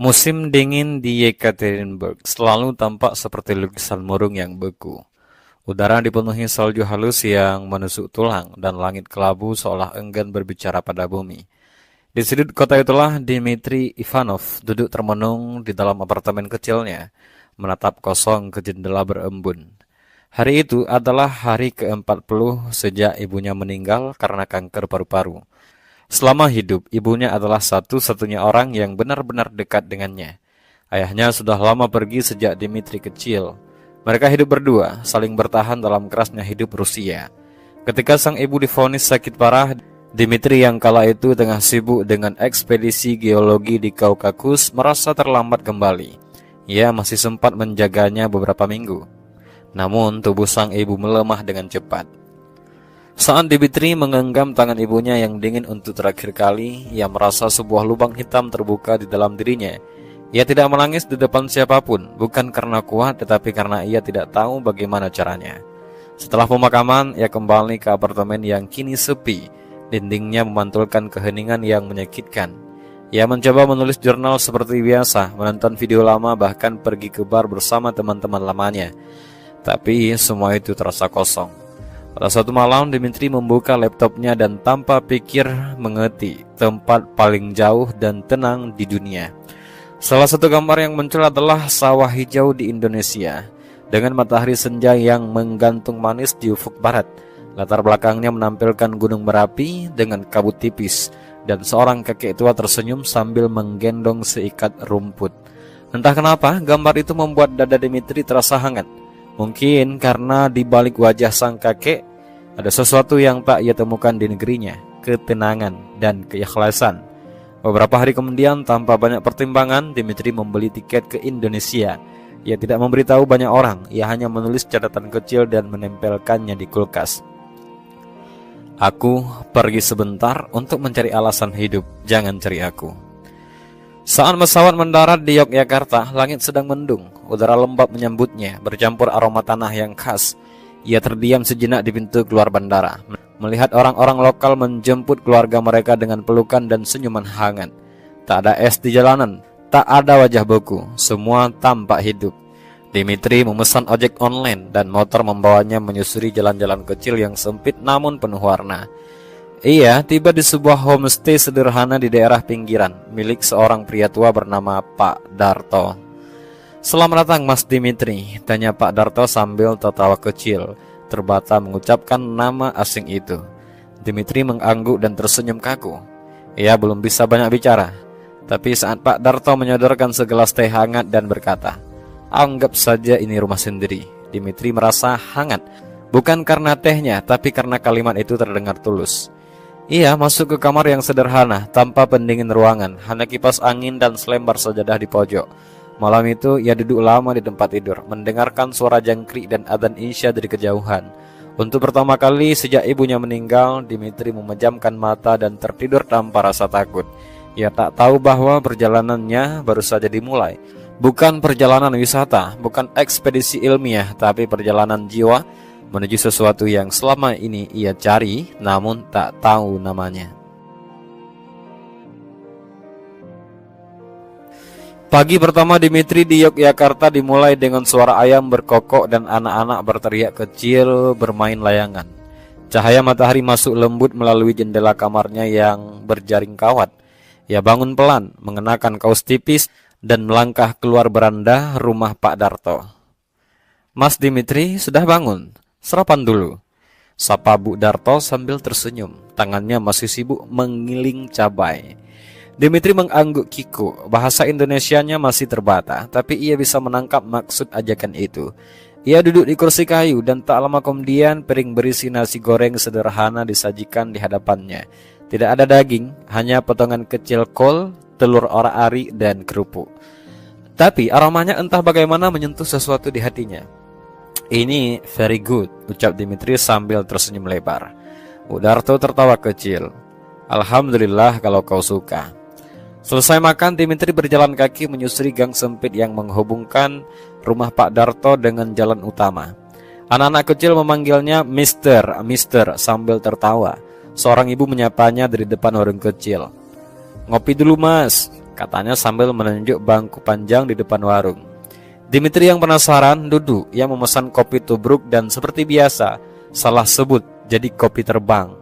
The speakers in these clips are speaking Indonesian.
Musim dingin di Yekaterinburg selalu tampak seperti lukisan murung yang beku. Udara dipenuhi salju halus yang menusuk tulang dan langit kelabu seolah enggan berbicara pada bumi. Di sudut kota itulah Dmitri Ivanov duduk termenung di dalam apartemen kecilnya, menatap kosong ke jendela berembun. Hari itu adalah hari ke-40 sejak ibunya meninggal karena kanker paru-paru. Selama hidup, ibunya adalah satu-satunya orang yang benar-benar dekat dengannya. Ayahnya sudah lama pergi sejak Dmitri kecil. Mereka hidup berdua, saling bertahan dalam kerasnya hidup Rusia. Ketika sang ibu divonis sakit parah, Dmitri yang kala itu tengah sibuk dengan ekspedisi geologi di Kaukasus merasa terlambat kembali. Ia masih sempat menjaganya beberapa minggu. Namun tubuh sang ibu melemah dengan cepat. Saat Dmitri menggenggam tangan ibunya yang dingin untuk terakhir kali, ia merasa sebuah lubang hitam terbuka di dalam dirinya. Ia tidak menangis di depan siapapun, bukan karena kuat, tetapi karena ia tidak tahu bagaimana caranya. Setelah pemakaman, ia kembali ke apartemen yang kini sepi. Dindingnya memantulkan keheningan yang menyakitkan. Ia mencoba menulis jurnal seperti biasa, menonton video lama, bahkan pergi ke bar bersama teman-teman lamanya. Tapi semua itu terasa kosong. Pada suatu malam, Dmitri membuka laptopnya dan tanpa pikir mengerti tempat paling jauh dan tenang di dunia. Salah satu gambar yang muncul adalah sawah hijau di Indonesia, dengan matahari senja yang menggantung manis di ufuk barat. Latar belakangnya menampilkan gunung Merapi dengan kabut tipis, dan seorang kakek tua tersenyum sambil menggendong seikat rumput. Entah kenapa, gambar itu membuat dada Dmitri terasa hangat. Mungkin karena di balik wajah sang kakek ada sesuatu yang tak ia temukan di negerinya, ketenangan dan keikhlasan. Beberapa hari kemudian, tanpa banyak pertimbangan, Dmitri membeli tiket ke Indonesia. Ia tidak memberitahu banyak orang, ia hanya menulis catatan kecil dan menempelkannya di kulkas. Aku pergi sebentar untuk mencari alasan hidup, jangan cari aku. Saat pesawat mendarat di Yogyakarta, langit sedang mendung. Udara lembab menyambutnya, bercampur aroma tanah yang khas. Ia terdiam sejenak di pintu keluar bandara, melihat orang-orang lokal menjemput keluarga mereka dengan pelukan dan senyuman hangat. Tak ada es di jalanan, tak ada wajah beku, semua tampak hidup. Dmitri memesan ojek online dan motor membawanya menyusuri jalan-jalan kecil yang sempit namun penuh warna. Ia tiba di sebuah homestay sederhana di daerah pinggiran, milik seorang pria tua bernama Pak Darto. "Selamat datang Mas Dmitri," tanya Pak Darto sambil tertawa kecil, terbata mengucapkan nama asing itu. Dmitri mengangguk dan tersenyum kaku. Ia belum bisa banyak bicara, tapi saat Pak Darto menyodorkan segelas teh hangat dan berkata, "Anggap saja ini rumah sendiri," Dmitri merasa hangat, bukan karena tehnya, tapi karena kalimat itu terdengar tulus. Ia masuk ke kamar yang sederhana, tanpa pendingin ruangan, hanya kipas angin dan selembar sajadah di pojok. Malam itu ia duduk lama di tempat tidur, mendengarkan suara jangkrik dan adzan Isya dari kejauhan. Untuk pertama kali sejak ibunya meninggal, Dmitri memejamkan mata dan tertidur tanpa rasa takut. Ia tak tahu bahwa perjalanannya baru saja dimulai. Bukan perjalanan wisata, bukan ekspedisi ilmiah, tapi perjalanan jiwa menuju sesuatu yang selama ini ia cari namun tak tahu namanya. Pagi pertama Dmitri di Yogyakarta dimulai dengan suara ayam berkokok dan anak-anak berteriak kecil bermain layangan. Cahaya matahari masuk lembut melalui jendela kamarnya yang berjaring kawat. Ia bangun pelan, mengenakan kaos tipis dan melangkah keluar beranda rumah Pak Darto. "Mas Dmitri sudah bangun? Sarapan dulu," sapa Bu Darto sambil tersenyum. Tangannya masih sibuk mengiling cabai. Dmitri mengangguk kiku. Bahasa Indonesianya masih terbata, tapi ia bisa menangkap maksud ajakan itu. Ia duduk di kursi kayu dan tak lama kemudian piring berisi nasi goreng sederhana disajikan di hadapannya. Tidak ada daging, hanya potongan kecil kol, telur ora-ari dan kerupuk. Tapi aromanya entah bagaimana menyentuh sesuatu di hatinya. "Ini very good," ucap Dmitri sambil tersenyum lebar. Udarto tertawa kecil. "Alhamdulillah kalau kau suka." Selesai makan, Dmitri berjalan kaki menyusuri gang sempit yang menghubungkan rumah Pak Darto dengan jalan utama. Anak-anak kecil memanggilnya Mister sambil tertawa. Seorang ibu menyapanya dari depan warung kecil. "Ngopi dulu Mas," katanya sambil menunjuk bangku panjang di depan warung. Dimitri yang penasaran duduk. Ia memesan kopi tubruk dan seperti biasa salah sebut jadi kopi terbang,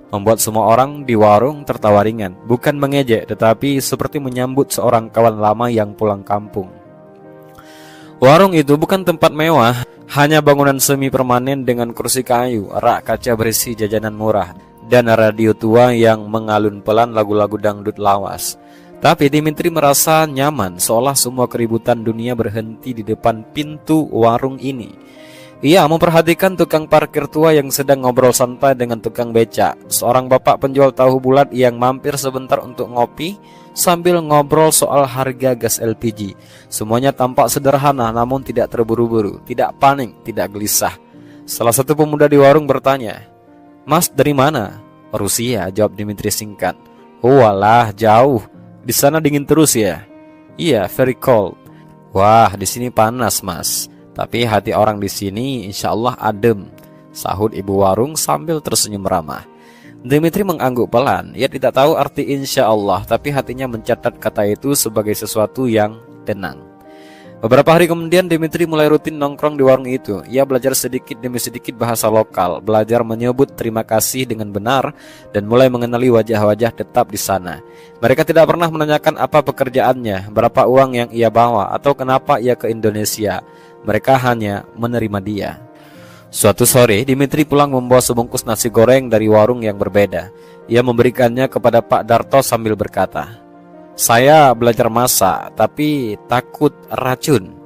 membuat semua orang di warung tertawa ringan. Bukan mengejek, tetapi seperti menyambut seorang kawan lama yang pulang kampung. Warung itu bukan tempat mewah, hanya bangunan semi permanen dengan kursi kayu, rak kaca berisi jajanan murah, dan radio tua yang mengalun pelan lagu-lagu dangdut lawas. Tapi Dimitri merasa nyaman, seolah semua keributan dunia berhenti di depan pintu warung ini. Ia memperhatikan tukang parkir tua yang sedang ngobrol santai dengan tukang becak, seorang bapak penjual tahu bulat yang mampir sebentar untuk ngopi sambil ngobrol soal harga gas LPG. Semuanya tampak sederhana namun tidak terburu-buru, tidak panik, tidak gelisah. Salah satu pemuda di warung bertanya, "Mas, dari mana?" "Rusia," jawab Dimitri singkat. "Oh alah, jauh. Di sana dingin terus ya?" "Iya, very cold." "Wah, di sini panas, Mas. Tapi hati orang di sini insya Allah adem," sahut ibu warung sambil tersenyum ramah. Dimitri mengangguk pelan. Ia tidak tahu arti insya Allah, tapi hatinya mencatat kata itu sebagai sesuatu yang tenang. Beberapa hari kemudian Dimitri mulai rutin nongkrong di warung itu. Ia belajar sedikit demi sedikit bahasa lokal, belajar menyebut terima kasih dengan benar, dan mulai mengenali wajah-wajah tetap di sana. Mereka tidak pernah menanyakan apa pekerjaannya, berapa uang yang ia bawa, atau kenapa ia ke Indonesia. Mereka hanya menerima dia. Suatu sore, Dimitri pulang membawa sebungkus nasi goreng dari warung yang berbeda. Ia memberikannya kepada Pak Darto sambil berkata, "Saya belajar masak, tapi takut racun."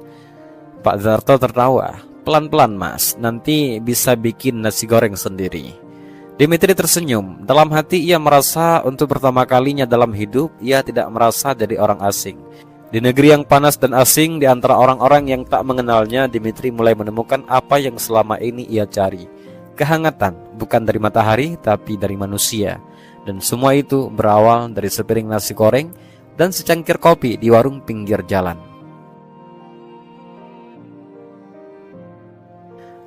Pak Darto tertawa. "Pelan-pelan, Mas, nanti bisa bikin nasi goreng sendiri." Dimitri tersenyum. Dalam hati ia merasa untuk pertama kalinya dalam hidup, ia tidak merasa jadi orang asing. Di negeri yang panas dan asing, di antara orang-orang yang tak mengenalnya, Dimitri mulai menemukan apa yang selama ini ia cari. Kehangatan, bukan dari matahari, tapi dari manusia. Dan semua itu berawal dari sepiring nasi goreng dan secangkir kopi di warung pinggir jalan.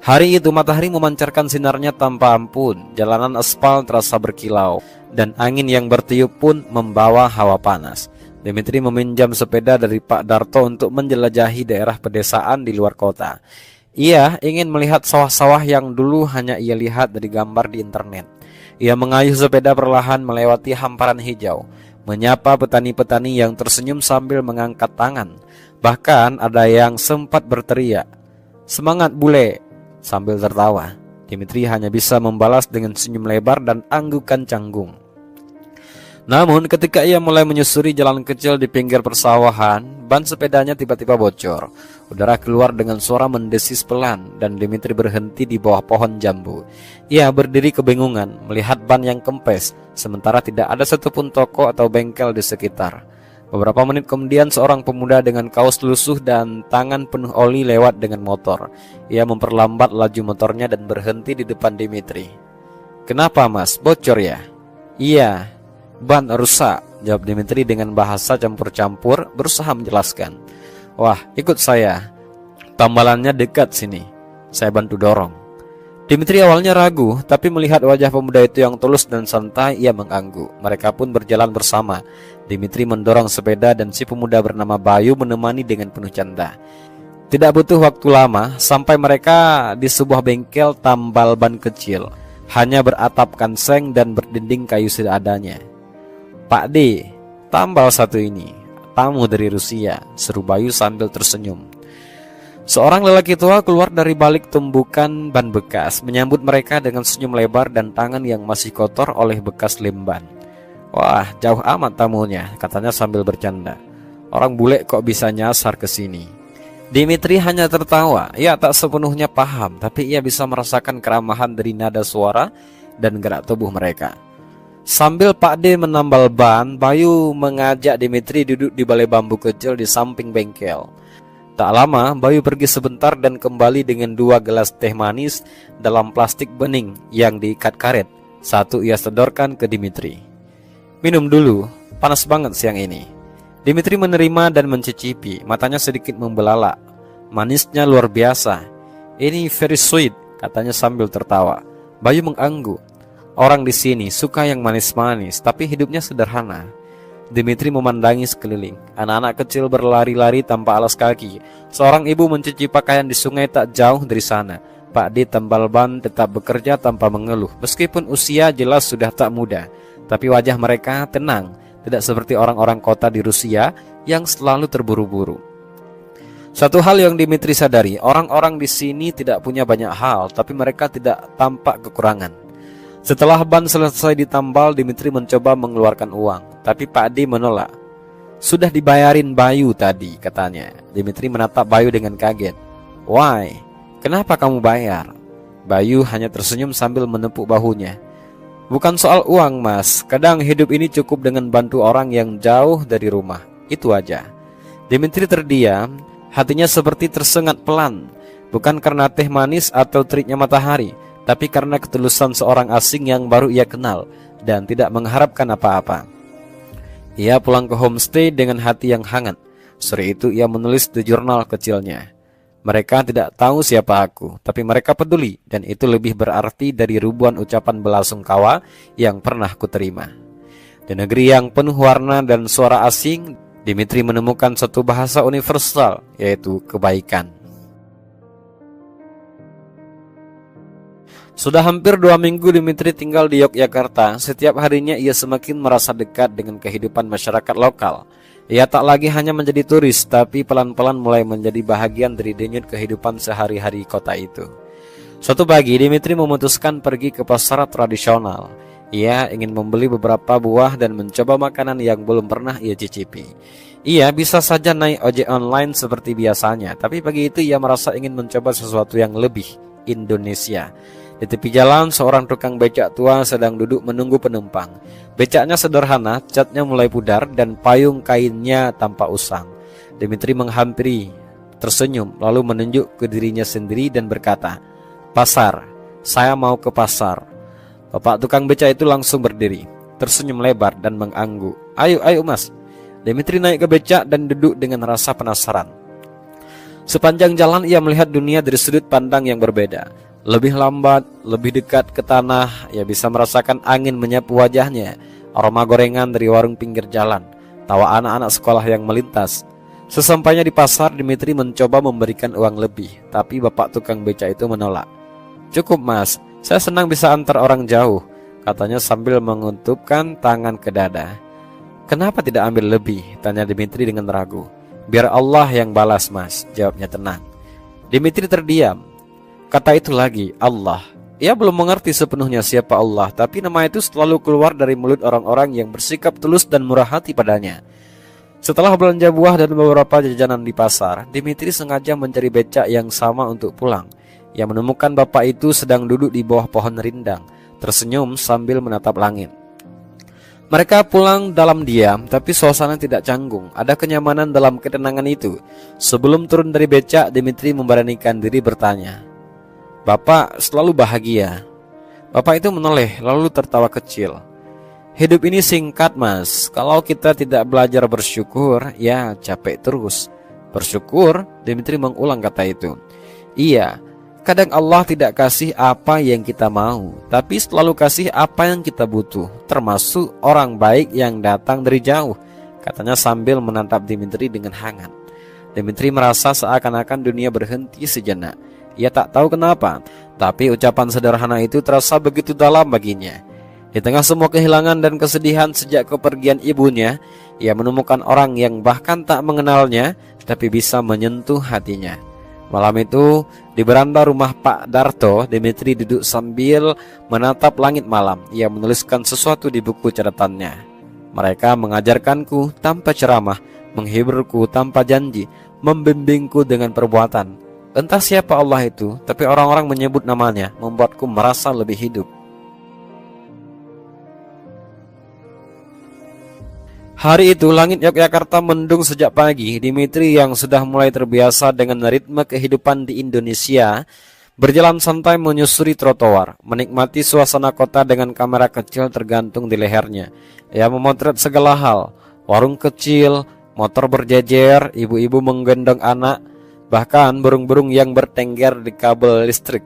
Hari itu matahari memancarkan sinarnya tanpa ampun. Jalanan aspal terasa berkilau, dan angin yang bertiup pun membawa hawa panas. Dimitri meminjam sepeda dari Pak Darto untuk menjelajahi daerah pedesaan di luar kota. Ia ingin melihat sawah-sawah yang dulu hanya ia lihat dari gambar di internet. Ia mengayuh sepeda perlahan melewati hamparan hijau, menyapa petani-petani yang tersenyum sambil mengangkat tangan. Bahkan ada yang sempat berteriak, "Semangat bule!" sambil tertawa. Dimitri hanya bisa membalas dengan senyum lebar dan anggukan canggung. Namun ketika ia mulai menyusuri jalan kecil di pinggir persawahan, ban sepedanya tiba-tiba bocor. Udara keluar dengan suara mendesis pelan dan Dimitri berhenti di bawah pohon jambu. Ia berdiri kebingungan melihat ban yang kempes, sementara tidak ada satupun toko atau bengkel di sekitar. Beberapa menit kemudian seorang pemuda dengan kaos lusuh dan tangan penuh oli lewat dengan motor. Ia memperlambat laju motornya dan berhenti di depan Dimitri. "Kenapa, Mas? Bocor ya?" "Iya, ban rusak," jawab Dimitri dengan bahasa campur-campur berusaha menjelaskan. "Wah, ikut saya. Tambalannya dekat sini. Saya bantu dorong." Dimitri awalnya ragu, tapi melihat wajah pemuda itu yang tulus dan santai, ia mengangguk. Mereka pun berjalan bersama. Dimitri mendorong sepeda dan si pemuda bernama Bayu menemani dengan penuh canda. Tidak butuh waktu lama sampai mereka di sebuah bengkel tambal ban kecil, hanya beratapkan seng dan berdinding kayu seadanya. "Pak D, tambal satu ini, tamu dari Rusia," seru Bayu sambil tersenyum. Seorang lelaki tua keluar dari balik tumbukan ban bekas, menyambut mereka dengan senyum lebar dan tangan yang masih kotor oleh bekas lem ban. "Wah, jauh amat tamunya," katanya sambil bercanda. "Orang bule kok bisa nyasar ke sini?" Dimitri hanya tertawa. Ia tak sepenuhnya paham, tapi ia bisa merasakan keramahan dari nada suara dan gerak tubuh mereka. Sambil Pak D menambal ban, Bayu mengajak Dimitri duduk di balai bambu kecil di samping bengkel. Tak lama, Bayu pergi sebentar dan kembali dengan 2 gelas teh manis dalam plastik bening yang diikat karet. Satu ia sedorkan ke Dimitri. "Minum dulu, panas banget siang ini." Dimitri menerima dan mencicipi, matanya sedikit membelalak. "Manisnya luar biasa. Ini very sweet," katanya sambil tertawa. Bayu mengangguk. Orang di sini suka yang manis-manis, tapi hidupnya sederhana. Dimitri memandangi sekeliling. Anak-anak kecil berlari-lari tanpa alas kaki. Seorang ibu mencuci pakaian di sungai tak jauh dari sana. Pak D tambal ban tetap bekerja tanpa mengeluh. Meskipun usia jelas sudah tak muda, tapi wajah mereka tenang, tidak seperti orang-orang kota di Rusia yang selalu terburu-buru. Satu hal yang Dimitri sadari, orang-orang di sini tidak punya banyak hal, tapi mereka tidak tampak kekurangan. Setelah ban selesai ditambal, Dimitri mencoba mengeluarkan uang, tapi Pak D menolak. Sudah dibayarin Bayu tadi, katanya. Dimitri menatap Bayu dengan kaget. Why? Kenapa kamu bayar? Bayu hanya tersenyum sambil menepuk bahunya. Bukan soal uang, Mas. Kadang hidup ini cukup dengan bantu orang yang jauh dari rumah. Itu aja. Dimitri terdiam, hatinya seperti tersengat pelan. Bukan karena teh manis atau teriknya matahari, tapi karena ketulusan seorang asing yang baru ia kenal dan tidak mengharapkan apa-apa. Ia pulang ke homestay dengan hati yang hangat. Sore itu ia menulis di jurnal kecilnya. Mereka tidak tahu siapa aku, tapi mereka peduli, dan itu lebih berarti dari ribuan ucapan belasungkawa yang pernah kuterima. Di negeri yang penuh warna dan suara asing, Dimitri menemukan satu bahasa universal, yaitu kebaikan. Sudah hampir 2 minggu Dimitri tinggal di Yogyakarta. Setiap harinya ia semakin merasa dekat dengan kehidupan masyarakat lokal. Ia tak lagi hanya menjadi turis, tapi pelan-pelan mulai menjadi bahagian dari denyut kehidupan sehari-hari kota itu. Suatu pagi, Dimitri memutuskan pergi ke pasar tradisional. Ia ingin membeli beberapa buah dan mencoba makanan yang belum pernah ia cicipi. Ia bisa saja naik ojek online seperti biasanya, tapi pagi itu ia merasa ingin mencoba sesuatu yang lebih Indonesia. Di tepi jalan, seorang tukang becak tua sedang duduk menunggu penumpang. Becaknya sederhana, catnya mulai pudar, dan payung kainnya tampak usang. Dimitri menghampiri, tersenyum, lalu menunjuk ke dirinya sendiri dan berkata, "Pasar, saya mau ke pasar." Bapak tukang becak itu langsung berdiri, tersenyum lebar dan mengangguk. Ayo Mas." Dimitri naik ke becak dan duduk dengan rasa penasaran. Sepanjang jalan ia melihat dunia dari sudut pandang yang berbeda. Lebih lambat, lebih dekat ke tanah, ia bisa merasakan angin menyapu wajahnya, aroma gorengan dari warung pinggir jalan, tawa anak-anak sekolah yang melintas. Sesampainya di pasar, Dimitri mencoba memberikan uang lebih, tapi bapak tukang becak itu menolak. "Cukup Mas, saya senang bisa antar orang jauh," katanya sambil menguntupkan tangan ke dada. "Kenapa tidak ambil lebih?" tanya Dimitri dengan ragu. "Biar Allah yang balas Mas," jawabnya tenang. Dimitri terdiam. Kata itu lagi, Allah. Ia belum mengerti sepenuhnya siapa Allah, tapi nama itu selalu keluar dari mulut orang-orang yang bersikap tulus dan murah hati padanya. Setelah belanja buah dan beberapa jajanan di pasar, Dimitri sengaja mencari becak yang sama untuk pulang. Ia menemukan bapak itu sedang duduk di bawah pohon rindang, tersenyum sambil menatap langit. Mereka pulang dalam diam, tapi suasana tidak canggung. Ada kenyamanan dalam ketenangan itu. Sebelum turun dari becak, Dimitri memberanikan diri bertanya, "Bapak selalu bahagia?" Bapak itu menoleh lalu tertawa kecil. "Hidup ini singkat Mas. Kalau kita tidak belajar bersyukur, ya capek terus." "Bersyukur?" Dimitri mengulang kata itu. "Iya, kadang Allah tidak kasih apa yang kita mau, tapi selalu kasih apa yang kita butuh, termasuk orang baik yang datang dari jauh," katanya sambil menatap Dimitri dengan hangat. Dimitri merasa seakan-akan dunia berhenti sejenak. Ia tak tahu kenapa, tapi ucapan sederhana itu terasa begitu dalam baginya. Di tengah semua kehilangan dan kesedihan sejak kepergian ibunya, ia menemukan orang yang bahkan tak mengenalnya, tapi bisa menyentuh hatinya. Malam itu, di beranda rumah Pak Darto, Dimitri duduk sambil menatap langit malam. Ia menuliskan sesuatu di buku catatannya. "Mereka mengajarkanku tanpa ceramah, menghiburku tanpa janji, membimbingku dengan perbuatan. Entah siapa Allah itu, tapi orang-orang menyebut namanya, membuatku merasa lebih hidup." Hari itu langit Yogyakarta mendung sejak pagi. Dimitri yang sudah mulai terbiasa dengan ritme kehidupan di Indonesia berjalan santai menyusuri trotoar, menikmati suasana kota dengan kamera kecil tergantung di lehernya. Ia memotret segala hal, warung kecil, motor berjejer, ibu-ibu menggendong anak, bahkan burung-burung yang bertengger di kabel listrik.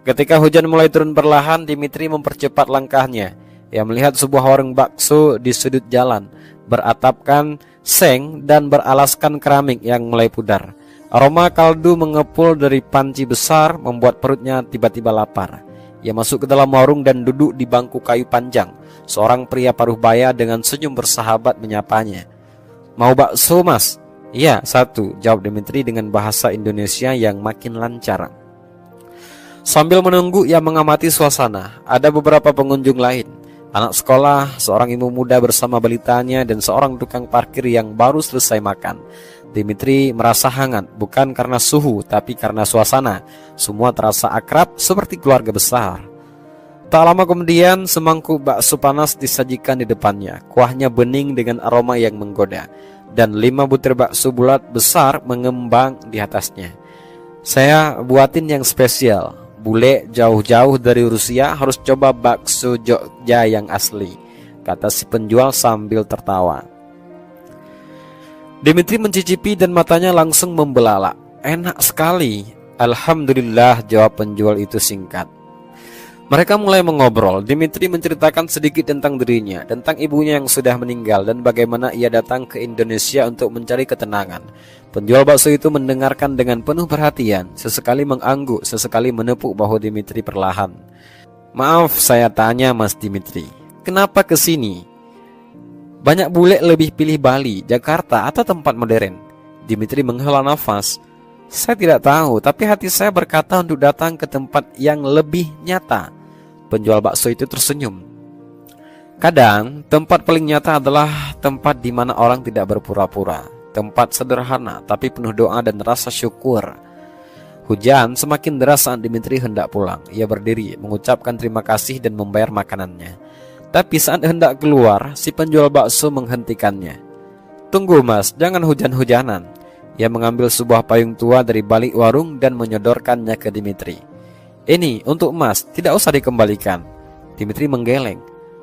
Ketika hujan mulai turun perlahan, Dimitri mempercepat langkahnya. Ia melihat sebuah warung bakso di sudut jalan. beratapkan seng dan beralaskan keramik yang mulai pudar. Aroma kaldu mengepul dari panci besar membuat perutnya tiba-tiba lapar. Ia masuk ke dalam warung dan duduk di bangku kayu panjang. Seorang pria paruh baya dengan senyum bersahabat menyapanya. "Mau bakso, Mas?" "Iya, satu," jawab Dimitri dengan bahasa Indonesia yang makin lancar. Sambil menunggu, ia mengamati suasana. Ada beberapa pengunjung lain. Anak sekolah, seorang ibu muda bersama balitanya, dan seorang tukang parkir yang baru selesai makan. Dimitri merasa hangat, bukan karena suhu, tapi karena suasana. Semua terasa akrab seperti keluarga besar. Tak lama kemudian, semangkuk bakso panas disajikan di depannya. Kuahnya bening dengan aroma yang menggoda, dan 5 butir bakso bulat besar mengembang di atasnya. "Saya buatin yang spesial. Bule jauh-jauh dari Rusia harus coba bakso Jogja yang asli," kata si penjual sambil tertawa. Dimitri mencicipi dan matanya langsung membelalak. "Enak sekali." "Alhamdulillah," jawab penjual itu singkat. Mereka mulai mengobrol. Dimitri menceritakan sedikit tentang dirinya, tentang ibunya yang sudah meninggal, dan bagaimana ia datang ke Indonesia untuk mencari ketenangan. Penjual bakso itu mendengarkan dengan penuh perhatian, sesekali mengangguk, sesekali menepuk bahu Dimitri perlahan. "Maaf, saya tanya Mas Dimitri, kenapa ke sini? Banyak bule lebih pilih Bali, Jakarta, atau tempat modern?" Dimitri menghela nafas. "Saya tidak tahu, tapi hati saya berkata untuk datang ke tempat yang lebih nyata." Penjual bakso itu tersenyum. "Kadang, tempat paling nyata adalah tempat di mana orang tidak berpura-pura. Tempat sederhana, tapi penuh doa dan rasa syukur." Hujan semakin deras saat Dimitri hendak pulang. Ia berdiri, mengucapkan terima kasih dan membayar makanannya. Tapi saat hendak keluar, si penjual bakso menghentikannya. "Tunggu Mas, jangan hujan-hujanan." Ia mengambil sebuah payung tua dari balik warung dan menyodorkannya ke Dimitri. "Ini untuk Mas, tidak usah dikembalikan." Dimitri menggeleng.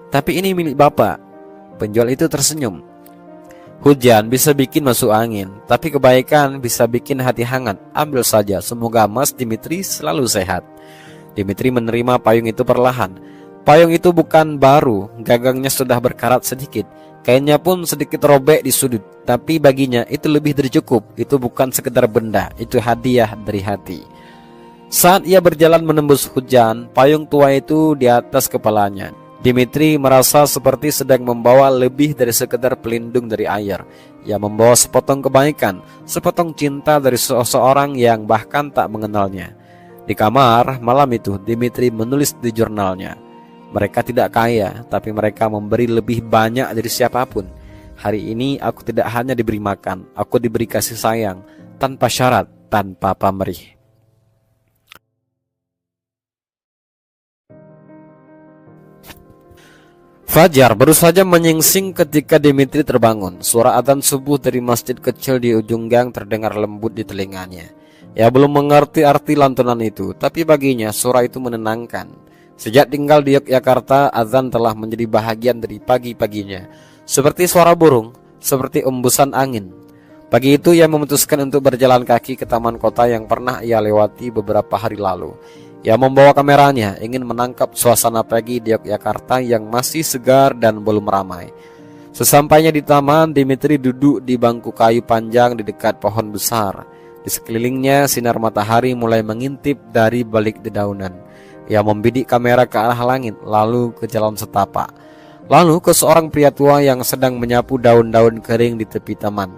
"Tapi ini milik Bapak." Penjual itu tersenyum. "Hujan bisa bikin masuk angin, tapi kebaikan bisa bikin hati hangat. Ambil saja, semoga Mas Dimitri selalu sehat." Dimitri menerima payung itu perlahan. Payung itu bukan baru, gagangnya sudah berkarat sedikit. Kainnya pun sedikit robek di sudut, tapi baginya itu lebih dari cukup. Itu bukan sekedar benda, itu hadiah dari hati. Saat ia berjalan menembus hujan, payung tua itu di atas kepalanya. Dimitri merasa seperti sedang membawa lebih dari sekedar pelindung dari air. Ia membawa sepotong kebaikan, sepotong cinta dari seseorang yang bahkan tak mengenalnya. Di kamar malam itu, Dimitri menulis di jurnalnya. "Mereka tidak kaya, tapi mereka memberi lebih banyak dari siapapun. Hari ini aku tidak hanya diberi makan, aku diberi kasih sayang, tanpa syarat, tanpa pamrih." Fajar baru saja menyingsing ketika Dimitri terbangun. Suara adzan subuh dari masjid kecil di ujung gang terdengar lembut di telinganya. Ia belum mengerti arti lantunan itu, tapi baginya suara itu menenangkan. Sejak tinggal di Yogyakarta, azan telah menjadi bahagian dari pagi-paginya. Seperti suara burung, seperti embusan angin. Pagi itu ia memutuskan untuk berjalan kaki ke taman kota yang pernah ia lewati beberapa hari lalu. Ia membawa kameranya, ingin menangkap suasana pagi di Yogyakarta yang masih segar dan belum ramai. Sesampainya di taman, Dimitri duduk di bangku kayu panjang di dekat pohon besar. Di sekelilingnya, sinar matahari mulai mengintip dari balik dedaunan. Ia membidik kamera ke arah langit, lalu ke jalan setapak, lalu ke seorang pria tua yang sedang menyapu daun-daun kering di tepi taman.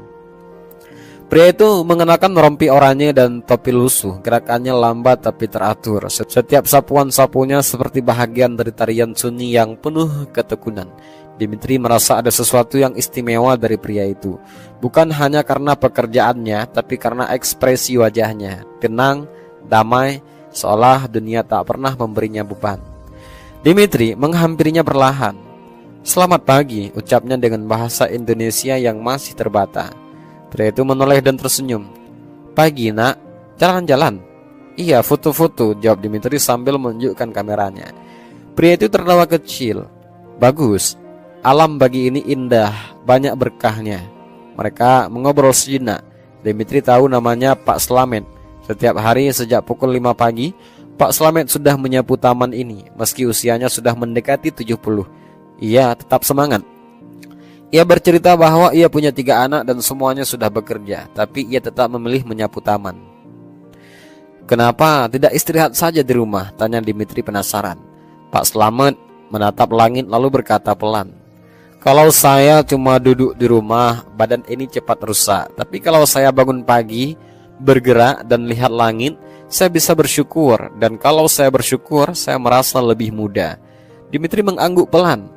Pria itu mengenakan rompi oranye dan topi lusuh. Gerakannya lambat tapi teratur. Setiap sapuan sapunya seperti bahagian dari tarian sunyi yang penuh ketekunan. Dimitri merasa ada sesuatu yang istimewa dari pria itu. Bukan hanya karena pekerjaannya, tapi karena ekspresi wajahnya. Tenang, damai, seolah dunia tak pernah memberinya beban. Dimitri menghampirinya perlahan. "Selamat pagi," ucapnya dengan bahasa Indonesia yang masih terbata. Pria itu menoleh dan tersenyum. "Pagi nak, jalan-jalan?" "Iya, foto-foto," jawab Dimitri sambil menunjukkan kameranya. Pria itu tertawa kecil. "Bagus, alam bagi ini indah, banyak berkahnya." Mereka mengobrol sejenak. Dimitri tahu namanya Pak Slamet. Setiap hari sejak pukul 5 pagi, Pak Slamet sudah menyapu taman ini. Meski usianya sudah mendekati 70, ia tetap semangat. Ia bercerita bahwa ia punya 3 anak dan semuanya sudah bekerja, tapi ia tetap memilih menyapu taman. "Kenapa tidak istirahat saja di rumah?" tanya Dimitri penasaran. Pak Slamet menatap langit lalu berkata pelan, "Kalau saya cuma duduk di rumah, badan ini cepat rusak. Tapi kalau saya bangun pagi, bergerak dan lihat langit, saya bisa bersyukur. Dan kalau saya bersyukur, saya merasa lebih muda." Dimitri mengangguk pelan.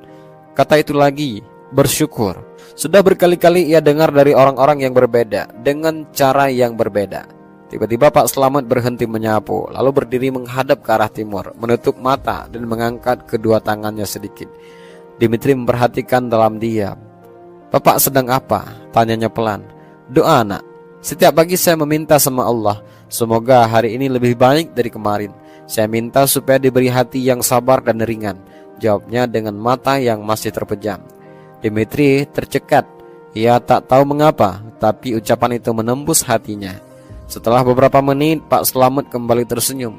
Kata itu lagi, bersyukur. Sudah berkali-kali ia dengar dari orang-orang yang berbeda, dengan cara yang berbeda. Tiba-tiba Pak Slamet berhenti menyapu, lalu berdiri menghadap ke arah timur, menutup mata dan mengangkat kedua tangannya sedikit. Dimitri memperhatikan dalam diam. "Bapak sedang apa?" tanyanya pelan. "Doa, Nak. Setiap pagi saya meminta sama Allah, semoga hari ini lebih baik dari kemarin. Saya minta supaya diberi hati yang sabar dan ringan," jawabnya dengan mata yang masih terpejam. Dimitri tercekat. Ia tak tahu mengapa, tapi ucapan itu menembus hatinya. Setelah beberapa menit, Pak Slamet kembali tersenyum.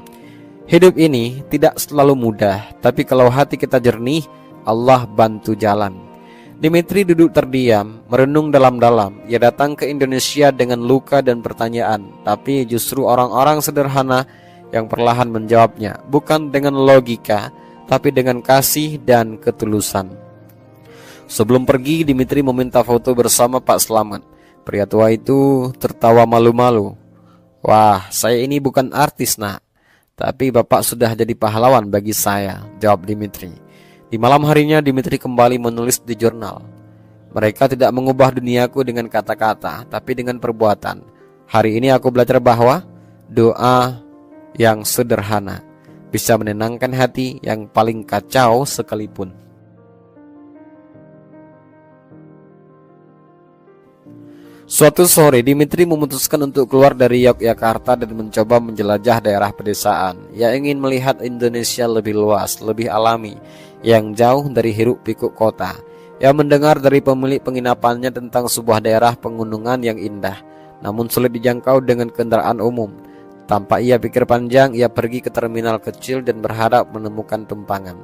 "Hidup ini tidak selalu mudah, tapi kalau hati kita jernih, Allah bantu jalan." Dimitri duduk terdiam, merenung dalam-dalam. Ia datang ke Indonesia dengan luka dan pertanyaan, tapi justru orang-orang sederhana yang perlahan menjawabnya, bukan dengan logika, tapi dengan kasih dan ketulusan. Sebelum pergi, Dimitri meminta foto bersama Pak Slamet. Pria tua itu tertawa malu-malu. "Wah, saya ini bukan artis, Nak. Tapi Bapak sudah jadi pahlawan bagi saya," jawab Dimitri. Di malam harinya, Dimitri kembali menulis di jurnal. "Mereka tidak mengubah duniaku dengan kata-kata, tapi dengan perbuatan. Hari ini aku belajar bahwa doa yang sederhana bisa menenangkan hati yang paling kacau sekalipun." Suatu sore, Dimitri memutuskan untuk keluar dari Yogyakarta dan mencoba menjelajah daerah pedesaan. Ia ingin melihat Indonesia lebih luas, lebih alami, yang jauh dari hiruk-pikuk kota. Ia mendengar dari pemilik penginapannya tentang sebuah daerah pegunungan yang indah, namun sulit dijangkau dengan kendaraan umum. Tanpa ia pikir panjang, ia pergi ke terminal kecil dan berharap menemukan tumpangan.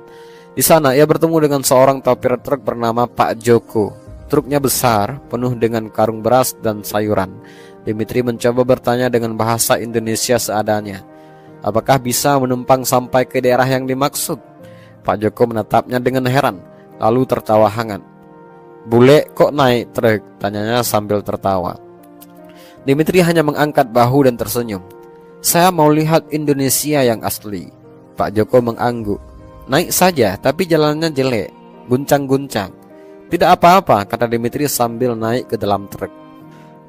Di sana, ia bertemu dengan seorang sopir truk bernama Pak Joko. Truknya besar, penuh dengan karung beras dan sayuran. Dimitri mencoba bertanya dengan bahasa Indonesia seadanya. Apakah bisa menumpang sampai ke daerah yang dimaksud? Pak Joko menatapnya dengan heran, lalu tertawa hangat. "Bule kok naik truk?" tanyanya sambil tertawa. Dimitri hanya mengangkat bahu dan tersenyum. "Saya mau lihat Indonesia yang asli." Pak Joko mengangguk. "Naik saja, tapi jalannya jelek, guncang-guncang." "Tidak apa-apa," kata Dimitri sambil naik ke dalam truk.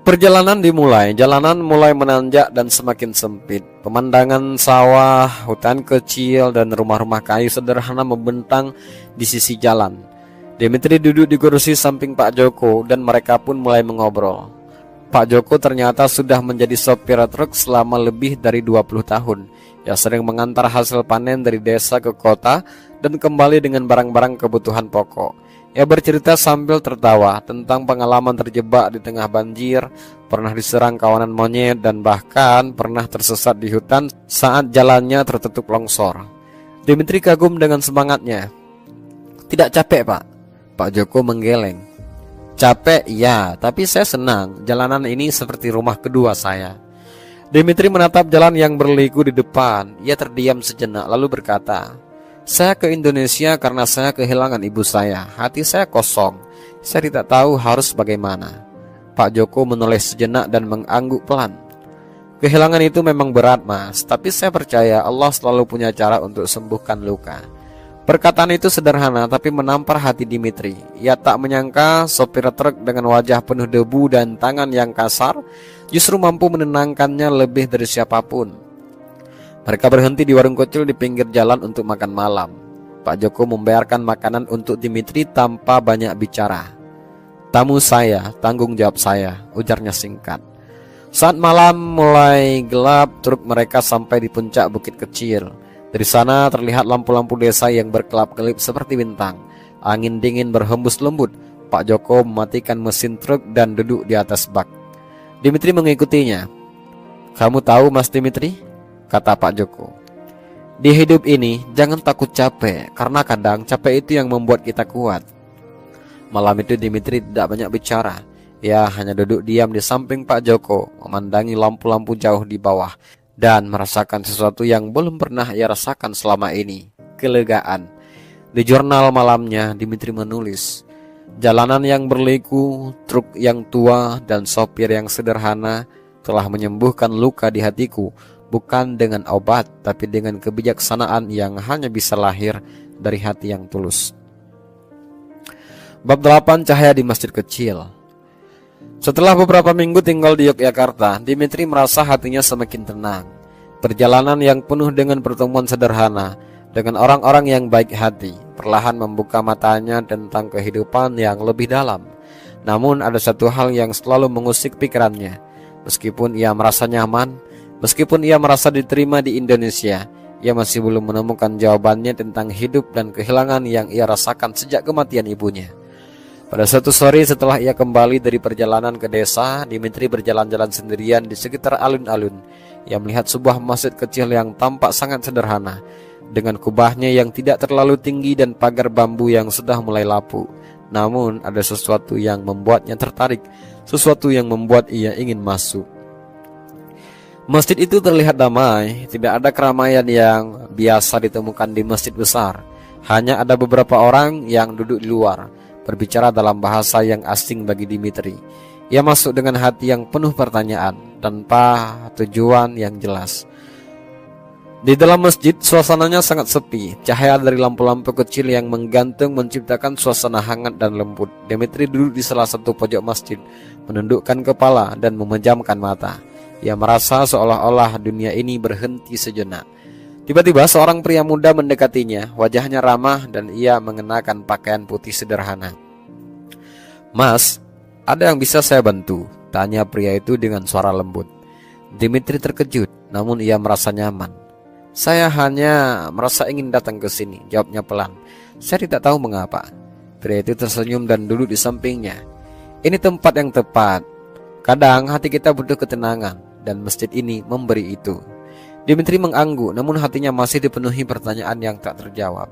Perjalanan dimulai. Jalanan mulai menanjak dan semakin sempit. Pemandangan sawah, hutan kecil, dan rumah-rumah kayu sederhana membentang di sisi jalan. Dimitri duduk di kursi samping Pak Joko dan mereka pun mulai mengobrol. Pak Joko ternyata sudah menjadi sopir truk selama lebih dari 20 tahun. Ia sering mengantar hasil panen dari desa ke kota dan kembali dengan barang-barang kebutuhan pokok. Ia bercerita sambil tertawa tentang pengalaman terjebak di tengah banjir, pernah diserang kawanan monyet, dan bahkan pernah tersesat di hutan saat jalannya tertutup longsor. Dimitri kagum dengan semangatnya. "Tidak capek, Pak?" Pak Joko menggeleng. "Capek, ya, tapi saya senang. Jalanan ini seperti rumah kedua saya." Dimitri menatap jalan yang berliku di depan. Ia terdiam sejenak lalu berkata, "Saya ke Indonesia karena saya kehilangan ibu saya. Hati saya kosong. Saya tidak tahu harus bagaimana." Pak Joko menoleh sejenak dan mengangguk pelan. "Kehilangan itu memang berat, Mas. Tapi saya percaya Allah selalu punya cara untuk sembuhkan luka." Perkataan itu sederhana tapi menampar hati Dimitri. Ia tak menyangka sopir truk dengan wajah penuh debu dan tangan yang kasar justru mampu menenangkannya lebih dari siapapun. Mereka berhenti di warung kecil di pinggir jalan untuk makan malam. Pak Joko membayarkan makanan untuk Dimitri tanpa banyak bicara. "Tamu saya, tanggung jawab saya," ujarnya singkat. Saat malam mulai gelap, truk mereka sampai di puncak bukit kecil. Dari sana terlihat lampu-lampu desa yang berkelap-kelip seperti bintang. Angin dingin berhembus lembut. Pak Joko mematikan mesin truk dan duduk di atas bak. Dimitri mengikutinya. "Kamu tahu, Mas Dimitri?" kata Pak Joko. "Di hidup ini jangan takut capek, karena kadang capek itu yang membuat kita kuat." Malam itu Dimitri tidak banyak bicara. Ia hanya duduk diam di samping Pak Joko, memandangi lampu-lampu jauh di bawah, dan merasakan sesuatu yang belum pernah ia rasakan selama ini, kelegaan. Di jurnal malamnya, Dimitri menulis, jalanan yang berliku, truk yang tua, dan sopir yang sederhana telah menyembuhkan luka di hatiku, bukan dengan obat, tapi dengan kebijaksanaan yang hanya bisa lahir dari hati yang tulus. Bab 8. Cahaya di masjid kecil. Setelah beberapa minggu tinggal di Yogyakarta, Dimitri merasa hatinya semakin tenang. Perjalanan yang penuh dengan pertemuan sederhana dengan orang-orang yang baik hati perlahan membuka matanya tentang kehidupan yang lebih dalam. Namun ada satu hal yang selalu mengusik pikirannya. Meskipun ia merasa nyaman, meskipun ia merasa diterima di Indonesia, ia masih belum menemukan jawabannya tentang hidup dan kehilangan yang ia rasakan sejak kematian ibunya. Pada suatu sore setelah ia kembali dari perjalanan ke desa, Dimitri berjalan-jalan sendirian di sekitar alun-alun. Ia melihat sebuah masjid kecil yang tampak sangat sederhana, dengan kubahnya yang tidak terlalu tinggi dan pagar bambu yang sudah mulai lapuk. Namun ada sesuatu yang membuatnya tertarik, sesuatu yang membuat ia ingin masuk. Masjid itu terlihat damai, tidak ada keramaian yang biasa ditemukan di masjid besar. Hanya ada beberapa orang yang duduk di luar, berbicara dalam bahasa yang asing bagi Dimitri. Ia masuk dengan hati yang penuh pertanyaan, tanpa tujuan yang jelas. Di dalam masjid, suasananya sangat sepi. Cahaya dari lampu-lampu kecil yang menggantung menciptakan suasana hangat dan lembut. Dimitri duduk di salah satu pojok masjid, menundukkan kepala dan memejamkan mata. Ia merasa seolah-olah dunia ini berhenti sejenak. Tiba-tiba seorang pria muda mendekatinya, wajahnya ramah dan ia mengenakan pakaian putih sederhana. "Mas, ada yang bisa saya bantu?" tanya pria itu dengan suara lembut. Dimitri terkejut, namun ia merasa nyaman. "Saya hanya merasa ingin datang ke sini," jawabnya pelan. "Saya tidak tahu mengapa." Pria itu tersenyum dan duduk di sampingnya. "Ini tempat yang tepat. Kadang hati kita butuh ketenangan, dan masjid ini memberi itu." Dimitri mengangguk, namun hatinya masih dipenuhi pertanyaan yang tak terjawab.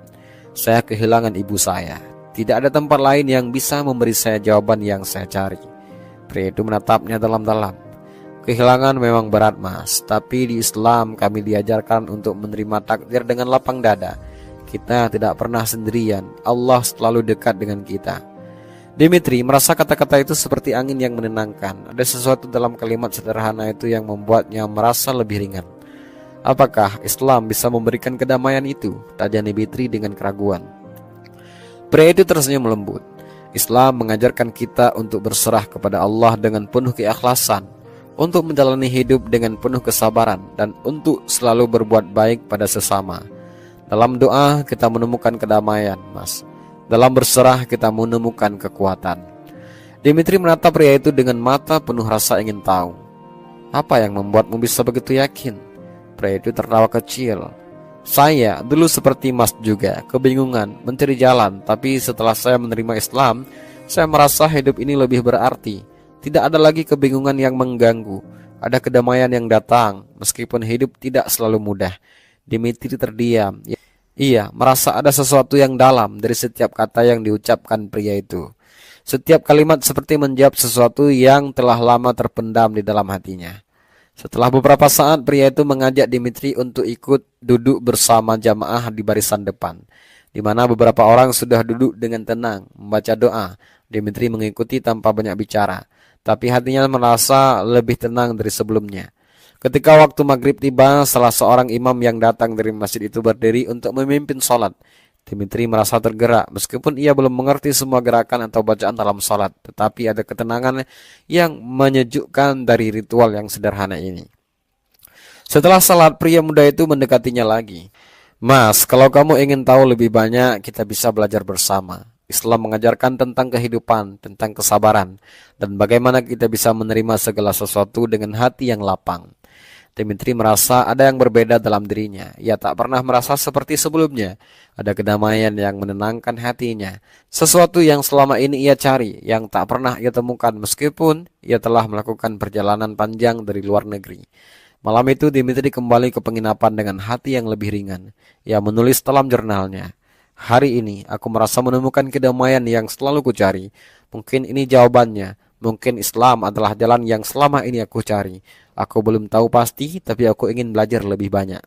"Saya kehilangan ibu saya. Tidak ada tempat lain yang bisa memberi saya jawaban yang saya cari." Pria itu menatapnya dalam-dalam. "Kehilangan memang berat, Mas, tapi di Islam kami diajarkan untuk menerima takdir dengan lapang dada. Kita tidak pernah sendirian. Allah selalu dekat dengan kita." Dimitri merasa kata-kata itu seperti angin yang menenangkan. Ada sesuatu dalam kalimat sederhana itu yang membuatnya merasa lebih ringan. Apakah Islam bisa memberikan kedamaian itu? Tanya Dimitri dengan keraguan. Pria itu tersenyum lembut. "Islam mengajarkan kita untuk berserah kepada Allah dengan penuh keikhlasan, untuk menjalani hidup dengan penuh kesabaran, dan untuk selalu berbuat baik pada sesama. Dalam doa kita menemukan kedamaian, Mas. Dalam berserah kita menemukan kekuatan." Dimitri menatap pria itu dengan mata penuh rasa ingin tahu. "Apa yang membuatmu bisa begitu yakin?" Pria itu tertawa kecil. "Saya dulu seperti Mas juga, kebingungan, mencari jalan. Tapi setelah saya menerima Islam, saya merasa hidup ini lebih berarti. Tidak ada lagi kebingungan yang mengganggu. Ada kedamaian yang datang, meskipun hidup tidak selalu mudah." Dimitri terdiam. Ia merasa ada sesuatu yang dalam dari setiap kata yang diucapkan pria itu. Setiap kalimat seperti menjawab sesuatu yang telah lama terpendam di dalam hatinya. Setelah beberapa saat, pria itu mengajak Dimitri untuk ikut duduk bersama jamaah di barisan depan, di mana beberapa orang sudah duduk dengan tenang, membaca doa. Dimitri mengikuti tanpa banyak bicara, tapi hatinya merasa lebih tenang dari sebelumnya. Ketika waktu maghrib tiba, salah seorang imam yang datang dari masjid itu berdiri untuk memimpin sholat. Dimitri merasa tergerak, meskipun ia belum mengerti semua gerakan atau bacaan dalam sholat, tetapi ada ketenangan yang menyejukkan dari ritual yang sederhana ini. Setelah sholat, pria muda itu mendekatinya lagi. "Mas, kalau kamu ingin tahu lebih banyak, kita bisa belajar bersama. Islam mengajarkan tentang kehidupan, tentang kesabaran, dan bagaimana kita bisa menerima segala sesuatu dengan hati yang lapang." Dimitri merasa ada yang berbeda dalam dirinya. Ia tak pernah merasa seperti sebelumnya. Ada kedamaian yang menenangkan hatinya. Sesuatu yang selama ini ia cari, yang tak pernah ia temukan meskipun ia telah melakukan perjalanan panjang dari luar negeri. Malam itu Dimitri kembali ke penginapan dengan hati yang lebih ringan. Ia menulis dalam jurnalnya, Hari ini aku merasa menemukan kedamaian yang selalu kucari. Mungkin ini jawabannya. Mungkin Islam adalah jalan yang selama ini aku cari. Aku belum tahu pasti, tapi aku ingin belajar lebih banyak.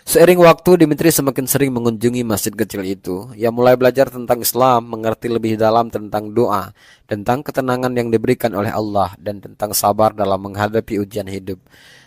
Seiring waktu, Dimitri semakin sering mengunjungi masjid kecil itu. Ia mulai belajar tentang Islam, mengerti lebih dalam tentang doa, tentang ketenangan yang diberikan oleh Allah, dan tentang sabar dalam menghadapi ujian hidup.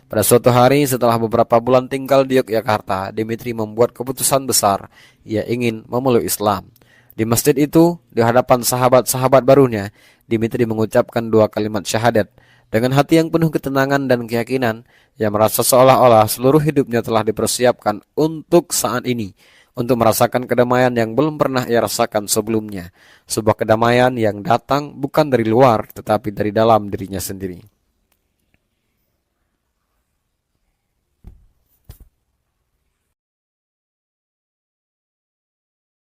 Pada suatu hari, setelah beberapa bulan tinggal di Yogyakarta, Dimitri membuat keputusan besar. Ia ingin memeluk Islam. Di masjid itu, di hadapan sahabat-sahabat barunya, Dimitri mengucapkan dua kalimat syahadat. Dengan hati yang penuh ketenangan dan keyakinan, ia merasa seolah-olah seluruh hidupnya telah dipersiapkan untuk saat ini, untuk merasakan kedamaian yang belum pernah ia rasakan sebelumnya. Sebuah kedamaian yang datang bukan dari luar, tetapi dari dalam dirinya sendiri.